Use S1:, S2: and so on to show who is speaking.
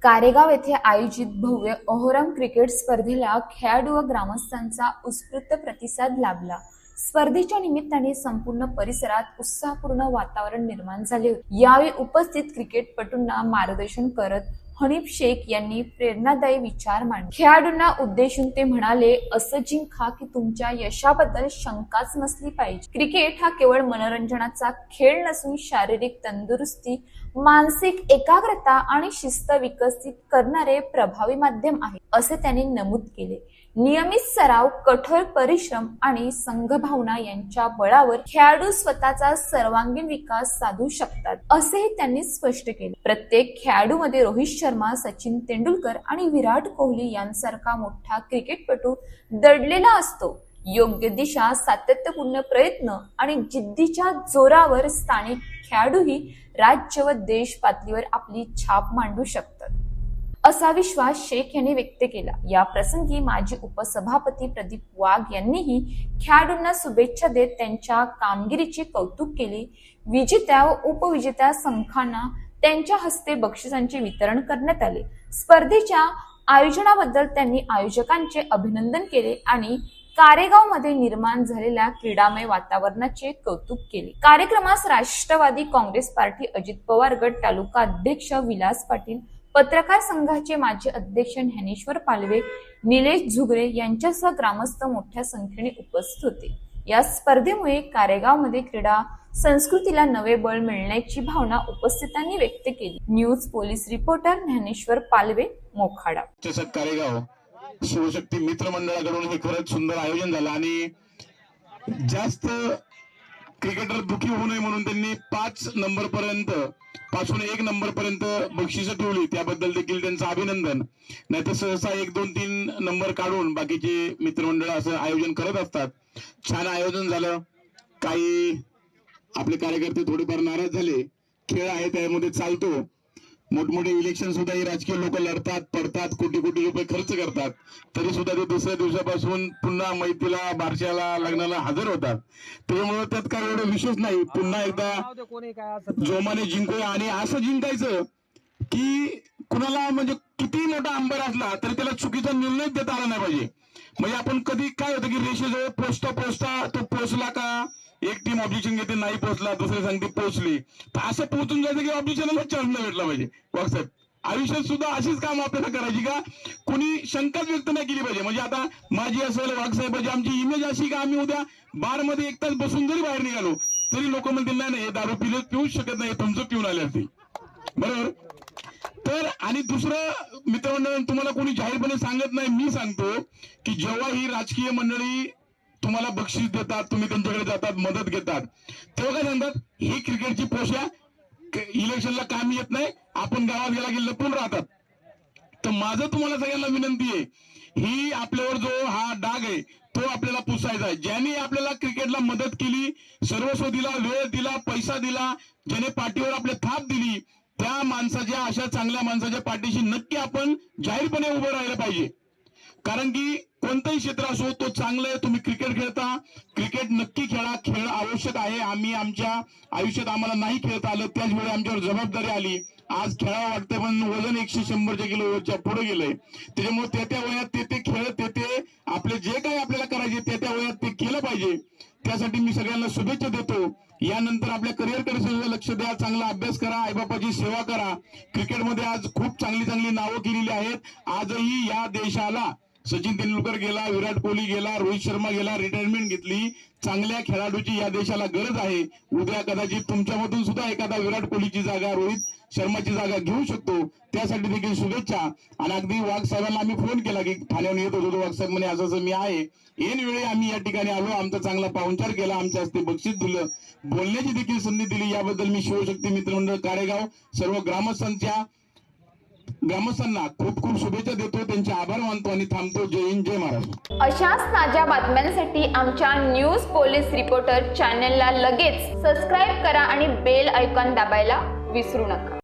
S1: कारेगाव येथे आयोजित भव्य ओहरम क्रिकेट स्पर्धेला खेळाडू व ग्रामस्थांचा उत्स्फूर्त प्रतिसाद लाभला। स्पर्धेच्या निमित्ताने संपूर्ण परिसरात उत्साहपूर्ण वातावरण निर्माण झाले होते। यावेळी उपस्थित क्रिकेटपटूंना मार्गदर्शन करत हनीफ शेख यांनी प्रेरणादायी विचार मांडले। खेळाडूंना उद्देशून ते म्हणाले, असं जिंका की तुमच्या यशाबद्दल शंकाच नसली पाहिजे। क्रिकेट हा केवळ मनोरंजनाचा खेळ नसून शारीरिक तंदुरुस्ती, मानसिक एकाग्रता आणि शिस्त विकसित करणारे प्रभावी माध्यम आहे, असे त्यांनी नमूद केले। नियमित सराव, कठोर परिश्रम आणि संघभावना यांच्या बळावर खेळाडू स्वतःचा सर्वांगीण विकास साधू शकतात, असेही त्यांनी स्पष्ट केले। प्रत्येक खेळाडूमध्ये रोहित शर्मा, सचिन तेंडुलकर आणि विराट कोहली यांसारखा मोठा क्रिकेटपटू दडलेला असतो। योग्य दिशा, सातत्यपूर्ण प्रयत्न आणि जिद्दीच्या जोरावर स्थानिक खेळाडूही राज्य व देश पातळीवर आपली छाप मांडू शकतात, असा विश्वास शेख यांनी व्यक्त केला। या प्रसंगी माजी उपसभापती प्रदीप वाघ यांनीही खेळाडूंना शुभेच्छा देत त्यांच्या कामगिरीचे कौतुक केले। विजेत्या व उपविजेत्या संघांना त्यांच्या हस्ते बक्षिसांचे वितरण करण्यात आले। स्पर्धेच्या आयोजनाबद्दल त्यांनी आयोजकांचे अभिनंदन केले आणि कारेगाव मध्ये निर्माण झालेल्या क्रीडामय वातावरणाचे कौतुक केले। कार्यक्रमास राष्ट्रवादी काँग्रेस पार्टी अजित पवार गट तालुका अध्यक्ष विलास पाटील, पत्रकार संघाचे माजी अध्यक्ष ज्ञानेश्वर पालवे, निलेश झुगरे यांच्यासह ग्रामस्थ मोठ्या संख्येने उपस्थित होते। या स्पर्धेमुळे कारेगावमध्ये क्रीडा संस्कृतीला नवे बळ मिळण्याची भावना उपस्थितांनी व्यक्त केली। News police reporter Dnyaneshwar Palve, Mokhada.
S2: Karegaon Shivshakti मित्र मंडळाकडून हे खरंच सुंदर आयोजन झालं आणि जास्त क्रिकेटर दुखी होऊ नये म्हणून त्यांनी 5 नंबर पर्यंत पासून 1 नंबर पर्यंत बक्षिसं ठेवली, त्याबद्दल देखील त्यांचं अभिनंदन। नाहीतर सहसा 1, 2, 3 नंबर काढून बाकीचे मित्रमंडळ असं आयोजन करत असतात। छान आयोजन झालं। काही आपले कार्यकर्ते थोडेफार नाराज झाले, खेळ आहे त्यामध्ये चालतो। मोठमोठे इलेक्शन सुद्धा ही राजकीय लोक लढतात, पडतात, कोटी कोटी रुपये खर्च करतात, तरी सुद्धा ते दुसऱ्या दिवसापासून पुन्हा मैत्रीला, बारशाला, लग्नाला हजर होतात। त्यामुळे त्यात काय एवढं विशेष नाही। पुन्हा एकदा जोमाने जिंकूया आणि असं जिंकायचं की कुणाला म्हणजे किती मोठा अंबर असला तरी त्याला चुकीचा निर्णय देता आला नाही पाहिजे। म्हणजे आपण कधी काय होतं की रेषेजवळ पोचता तो पोचला का, एक टीम ऑब्जेक्शन घेते, नाही पोहोचला, दुसरे सांगते पोहोचली, तर असं पोहोचून जायचं की ऑब्जेक्शनला चान्स नाही भेटला पाहिजे। वागसाहेब, आयुष्यात सुद्धा अशीच काम आपल्याला करायची का कोणी शंकाच व्यक्त नाही केली पाहिजे। म्हणजे आता माझी असेल, वागसाहेबाची आमची इमेज अशी का आम्ही उद्या बार मध्ये 1 तास बसून जरी बाहेर निघालो तरी लोक म्हणतील नाही हे दारू पिऊच शकत नाही, तुमचं पिऊन आले असतील, बरोबर। तर आणि दुसरं मित्रमंडळ, तुम्हाला कोणी जाहीरपणे सांगत नाही, मी सांगतो की जेव्हा ही राजकीय मंडळी तुम्हाला बक्षीस देतात, तुम्ही त्यांच्याकडे जातात, मदत घेतात, तेव्हा काय सांगतात, ही क्रिकेटची पोषा इलेक्शनला काम येत नाही, आपण गावात गेला की लपून राहतात। तर माझं तुम्हाला सगळ्यांना विनंती आहे, ही आपल्यावर जो हा डाग आहे तो आपल्याला पुसायचा आहे। ज्यांनी आपल्याला क्रिकेटला मदत केली, सर्वस्व दिला, वेळ दिला, पैसा दिला, ज्याने पाठीवर आपल्या थाप दिली, त्या माणसाच्या, अशा चांगल्या माणसाच्या पाठीशी नक्की आपण जाहीरपणे उभं राहिलं पाहिजे। कारण की कोणतंही क्षेत्र असो, तो चांगलं आहे। तुम्ही क्रिकेट खेळता, क्रिकेट नक्की खेळा, खेळ आवश्यक आहे। आम्ही आमच्या आयुष्यात आम्हाला नाही खेळता आलं, त्याच वेळी आमच्यावर जबाबदारी आली, आज खेळावं वाटतं, पण वजन 100 किलोच्या पुढे गेलंय। त्याच्यामुळे त्या वयात ते खेळ, ते आपले जे काही आपल्याला करायचे त्या वयात ते केलं पाहिजे। त्यासाठी मी सगळ्यांना शुभेच्छा देतो। यानंतर आपल्या करिअरकडे सुद्धा लक्ष द्या, चांगला अभ्यास करा, आईबापाची सेवा करा। क्रिकेटमध्ये आज खूप चांगली नावं केलेली आहेत। आजही या देशाला सचिन तेंडुलकर गेला, विराट कोहली गेला, रोहित शर्मा गेला, रिटायरमेंट घेतली। चांगल्या खेळाडूची या देशाला गरज आहे। उद्या कदाचित तुमच्यामधून सुद्धा एखादा विराट कोहलीची जागा, रोहित शर्माची जागा घेऊ शकतो, त्यासाठी देखील शुभेच्छा। आणि अगदी वाघ साहेबांना आम्ही फोन केला की ठाण्याहून येत होतो, वाघ साहेब म्हणे असं मी आहे, ऐन वेळी आम्ही या ठिकाणी आलो, आमचा चांगला पाहुणचार केला, आमच्या हस्ते बक्षीस दिलं, बोलण्याची देखील संधी दिली। याबद्दल मी शिवशक्ती मित्रमंडळ कारेगाव सर्व ग्रामस्थांना खूप खूप शुभेच्छा देतो, त्यांचे आभार मानतो आणि थांबतो। जय हिंद, जय महाराष्ट्र।
S1: अशाच ताज्या बातम्यांसाठी आमच्या न्यूज पोलीस रिपोर्टर चॅनलला लगेच सबस्क्राईब करा आणि बेल आयकॉन दाबायला विसरू नका।